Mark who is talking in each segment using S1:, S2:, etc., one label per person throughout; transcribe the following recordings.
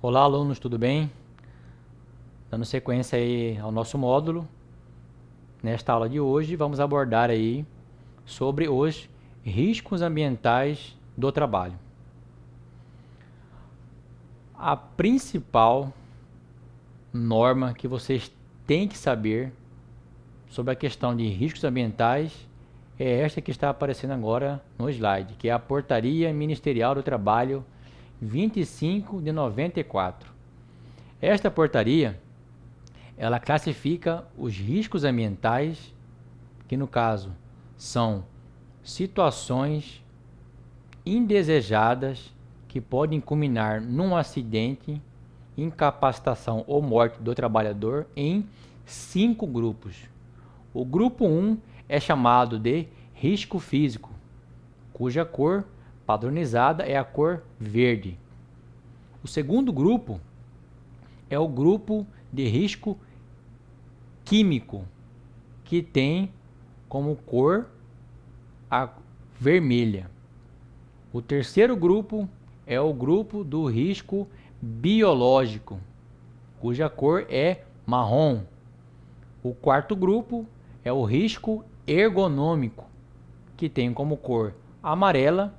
S1: Olá, alunos, tudo bem? Dando sequência aí ao nosso módulo, nesta aula de hoje vamos abordar aí sobre os riscos ambientais do trabalho. A principal norma que vocês têm que saber sobre a questão de riscos ambientais é esta que está aparecendo agora no slide, que é a Portaria Ministerial do Trabalho 25 de 94. Esta portaria ela classifica os riscos ambientais, que no caso são situações indesejadas que podem culminar num acidente, incapacitação ou morte do trabalhador, em 5 grupos. O grupo 1 é chamado de risco físico, cuja cor padronizada é a cor verde. O segundo grupo é o grupo de risco químico, que tem como cor a vermelha. O terceiro grupo é o grupo do risco biológico, cuja cor é marrom. O quarto grupo é o risco ergonômico, que tem como cor amarela.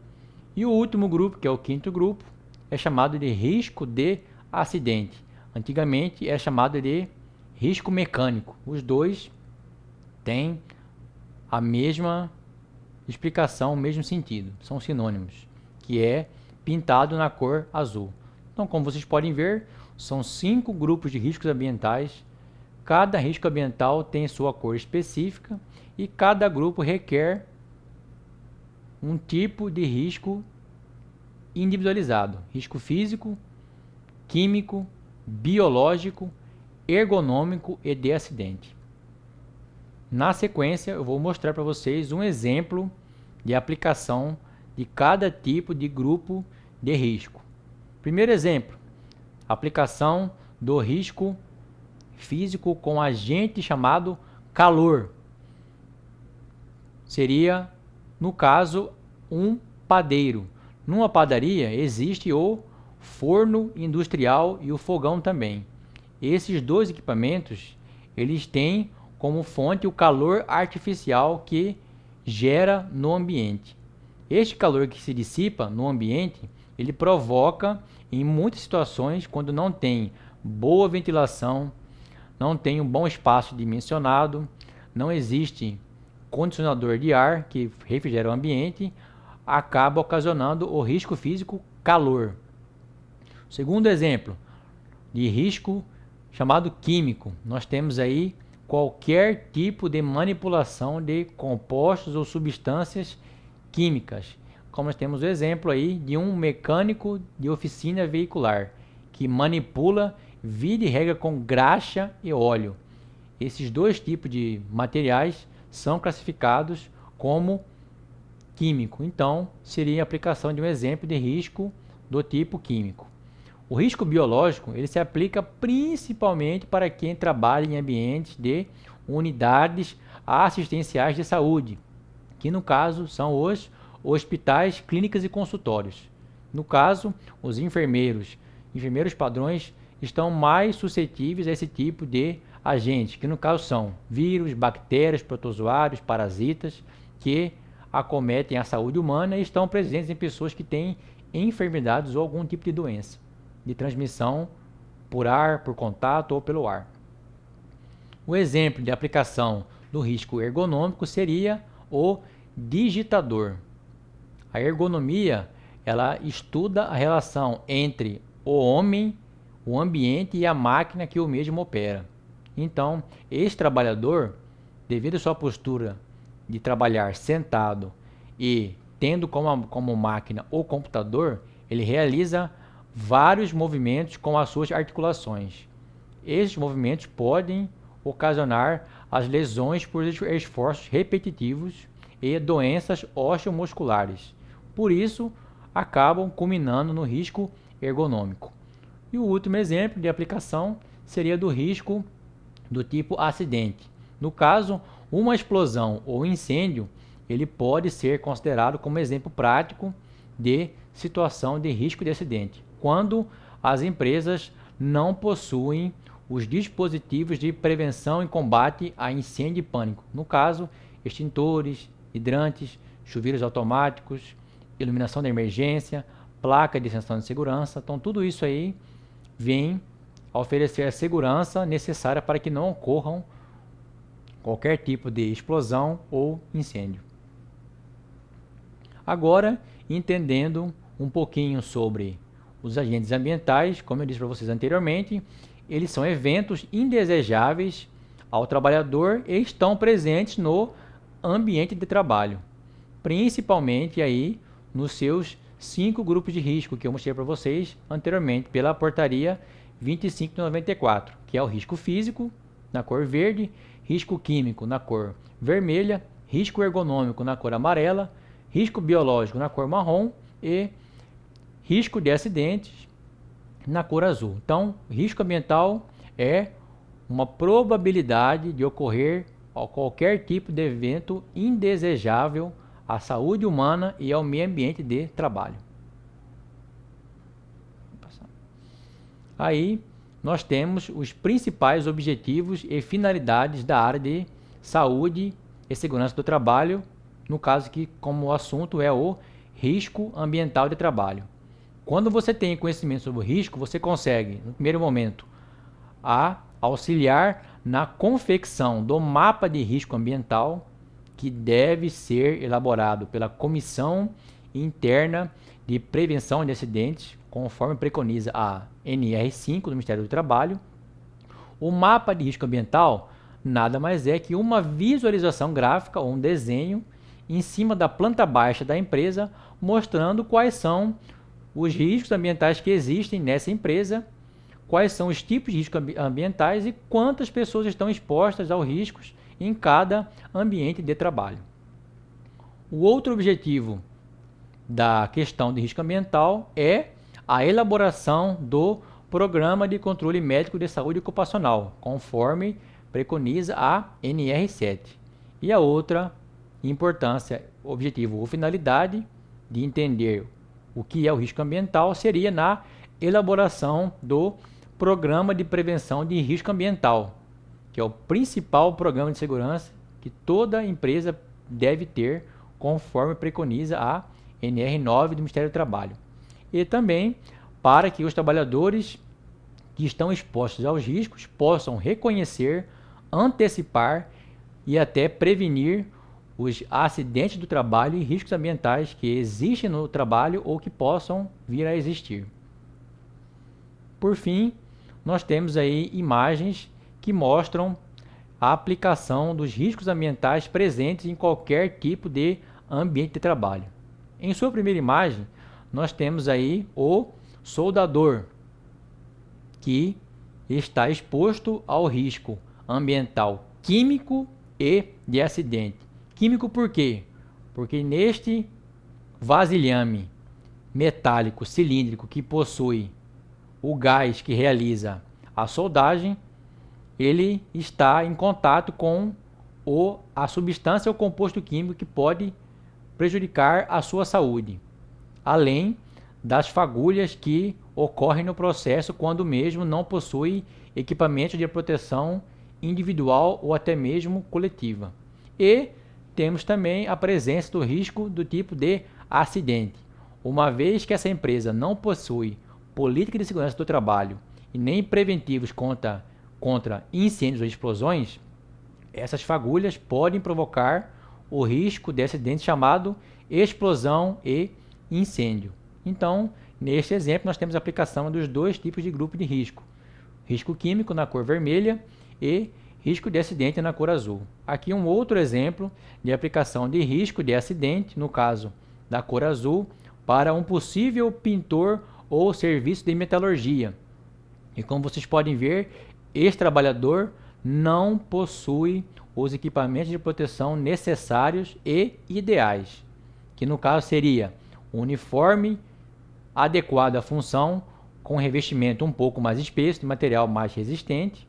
S1: E o último grupo, que é o quinto grupo, é chamado de risco de acidente. Antigamente é chamado de risco mecânico. Os dois têm a mesma explicação, o mesmo sentido. São sinônimos, que é pintado na cor azul. Então, como vocês podem ver, são 5 grupos de riscos ambientais. Cada risco ambiental tem sua cor específica e cada grupo requer um tipo de risco individualizado: risco físico, químico, biológico, ergonômico e de acidente. Na sequência, eu vou mostrar para vocês um exemplo de aplicação de cada tipo de grupo de risco. Primeiro exemplo: aplicação do risco físico com agente chamado calor. Seria, no caso, um padeiro. Numa padaria existe o forno industrial e o fogão também. Esses dois equipamentos, eles têm como fonte o calor artificial que gera no ambiente. Este calor que se dissipa no ambiente, ele provoca em muitas situações, quando não tem boa ventilação, não tem um bom espaço dimensionado, não existe condicionador de ar que refrigera o ambiente, acaba ocasionando o risco físico calor. Segundo exemplo de risco chamado químico, nós temos aí qualquer tipo de manipulação de compostos ou substâncias químicas. Como nós temos o exemplo aí de um mecânico de oficina veicular que manipula via de regra com graxa e óleo. Esses dois tipos de materiais são classificados como químico. Então, seria a aplicação de um exemplo de risco do tipo químico. O risco biológico, ele se aplica principalmente para quem trabalha em ambientes de unidades assistenciais de saúde, que no caso são os hospitais, clínicas e consultórios. No caso, os enfermeiros padrões estão mais suscetíveis a esse tipo de agentes, que no caso são vírus, bactérias, protozoários, parasitas, que acometem a saúde humana e estão presentes em pessoas que têm enfermidades ou algum tipo de doença de transmissão por ar, por contato ou pelo ar. O exemplo de aplicação do risco ergonômico seria o digitador. A ergonomia, ela estuda a relação entre o homem, o ambiente e a máquina que o mesmo opera. Então, esse trabalhador, devido à sua postura de trabalhar sentado e tendo como máquina o computador, ele realiza vários movimentos com as suas articulações. Esses movimentos podem ocasionar as lesões por esforços repetitivos e doenças osteomusculares. Por isso, acabam culminando no risco ergonômico. E o último exemplo de aplicação seria do risco do tipo acidente. No caso, uma explosão ou incêndio, ele pode ser considerado como exemplo prático de situação de risco de acidente, quando as empresas não possuem os dispositivos de prevenção e combate a incêndio e pânico. No caso, extintores, hidrantes, chuveiros automáticos, iluminação de emergência, placa de sensação de segurança. Então, tudo isso aí vem a oferecer a segurança necessária para que não ocorram qualquer tipo de explosão ou incêndio. Agora, entendendo um pouquinho sobre os agentes ambientais, como eu disse para vocês anteriormente, eles são eventos indesejáveis ao trabalhador e estão presentes no ambiente de trabalho, principalmente aí nos seus 5 grupos de risco que eu mostrei para vocês anteriormente pela portaria 25 de 94, que é o risco físico na cor verde, risco químico na cor vermelha, risco ergonômico na cor amarela, risco biológico na cor marrom e risco de acidentes na cor azul. Então, risco ambiental é uma probabilidade de ocorrer qualquer tipo de evento indesejável à saúde humana e ao meio ambiente de trabalho. Aí nós temos os principais objetivos e finalidades da área de saúde e segurança do trabalho, no caso que como o assunto é o risco ambiental de trabalho. Quando você tem conhecimento sobre o risco, você consegue, no primeiro momento, auxiliar na confecção do mapa de risco ambiental, que deve ser elaborado pela Comissão Interna de Prevenção de Acidentes, conforme preconiza a NR5 do Ministério do Trabalho. O mapa de risco ambiental nada mais é que uma visualização gráfica ou um desenho em cima da planta baixa da empresa, mostrando quais são os riscos ambientais que existem nessa empresa, quais são os tipos de riscos ambientais e quantas pessoas estão expostas aos riscos em cada ambiente de trabalho. O outro objetivo da questão de risco ambiental é a elaboração do Programa de Controle Médico de Saúde Ocupacional, conforme preconiza a NR7. E a outra importância, objetivo ou finalidade de entender o que é o risco ambiental seria na elaboração do Programa de Prevenção de Risco Ambiental, que é o principal programa de segurança que toda empresa deve ter, conforme preconiza a NR9 do Ministério do Trabalho. E também para que os trabalhadores que estão expostos aos riscos possam reconhecer, antecipar e até prevenir os acidentes do trabalho e riscos ambientais que existem no trabalho ou que possam vir a existir. Por fim, nós temos aí imagens que mostram a aplicação dos riscos ambientais presentes em qualquer tipo de ambiente de trabalho. Em sua primeira imagem, nós temos aí o soldador, que está exposto ao risco ambiental químico e de acidente. Químico por quê? Porque neste vasilhame metálico cilíndrico que possui o gás que realiza a soldagem, ele está em contato com a substância ou composto químico que pode prejudicar a sua saúde, além das fagulhas que ocorrem no processo quando o mesmo não possui equipamento de proteção individual ou até mesmo coletiva. E temos também a presença do risco do tipo de acidente. Uma vez que essa empresa não possui política de segurança do trabalho e nem preventivos contra incêndios ou explosões, essas fagulhas podem provocar o risco de acidente chamado explosão e incêndio. Então, neste exemplo, nós temos a aplicação dos dois tipos de grupo de risco. Risco químico na cor vermelha e risco de acidente na cor azul. Aqui um outro exemplo de aplicação de risco de acidente, no caso da cor azul, para um possível pintor ou serviço de metalurgia. E como vocês podem ver, este trabalhador não possui os equipamentos de proteção necessários e ideais, que no caso seria um uniforme adequado à função, com revestimento um pouco mais espesso, de material mais resistente.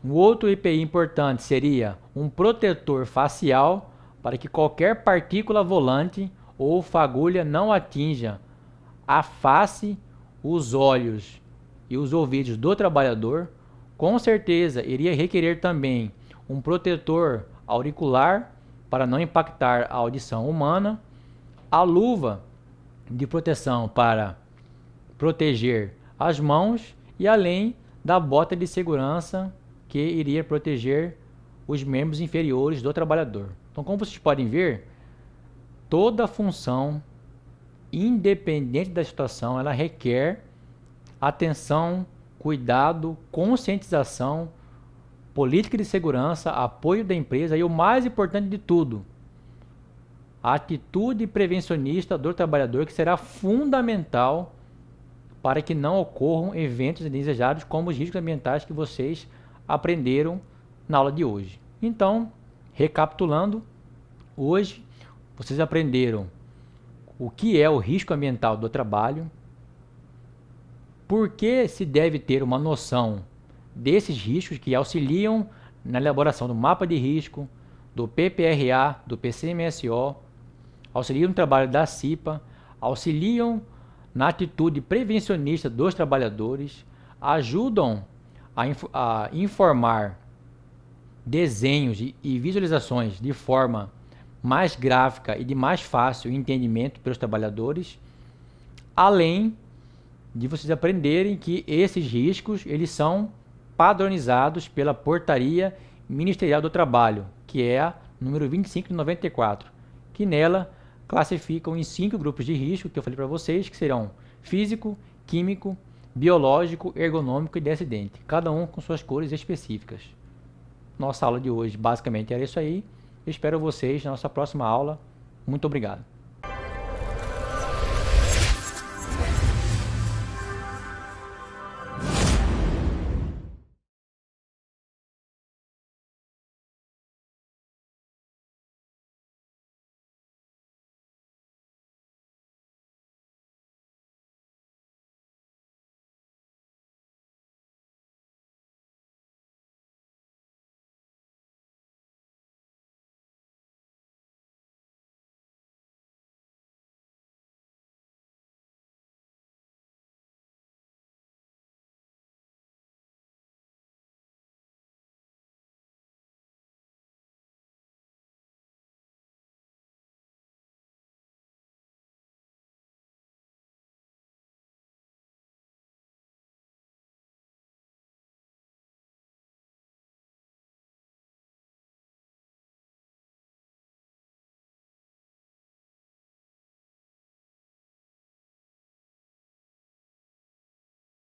S1: Um outro IPI importante seria um protetor facial para que qualquer partícula volante ou fagulha não atinja a face, os olhos e os ouvidos do trabalhador. Com certeza iria requerer também um protetor auricular para não impactar a audição humana, a luva de proteção para proteger as mãos e além da bota de segurança que iria proteger os membros inferiores do trabalhador. Então, como vocês podem ver, toda função, independente da situação, ela requer atenção, cuidado, conscientização, política de segurança, apoio da empresa e o mais importante de tudo, a atitude prevencionista do trabalhador, que será fundamental para que não ocorram eventos indesejados como os riscos ambientais que vocês aprenderam na aula de hoje. Então, recapitulando, hoje vocês aprenderam o que é o risco ambiental do trabalho, por que se deve ter uma noção desses riscos que auxiliam na elaboração do mapa de risco, do PPRA, do PCMSO, auxiliam no trabalho da CIPA, auxiliam na atitude prevencionista dos trabalhadores, ajudam a informar desenhos e visualizações de forma mais gráfica e de mais fácil entendimento pelos trabalhadores, além de vocês aprenderem que esses riscos eles são padronizados pela Portaria Ministerial do Trabalho, que é a número 25 de 94, que nela classificam em 5 grupos de risco que eu falei para vocês, que serão físico, químico, biológico, ergonômico e de acidente, cada um com suas cores específicas. Nossa aula de hoje basicamente era isso aí. Eu espero vocês na nossa próxima aula. Muito obrigado.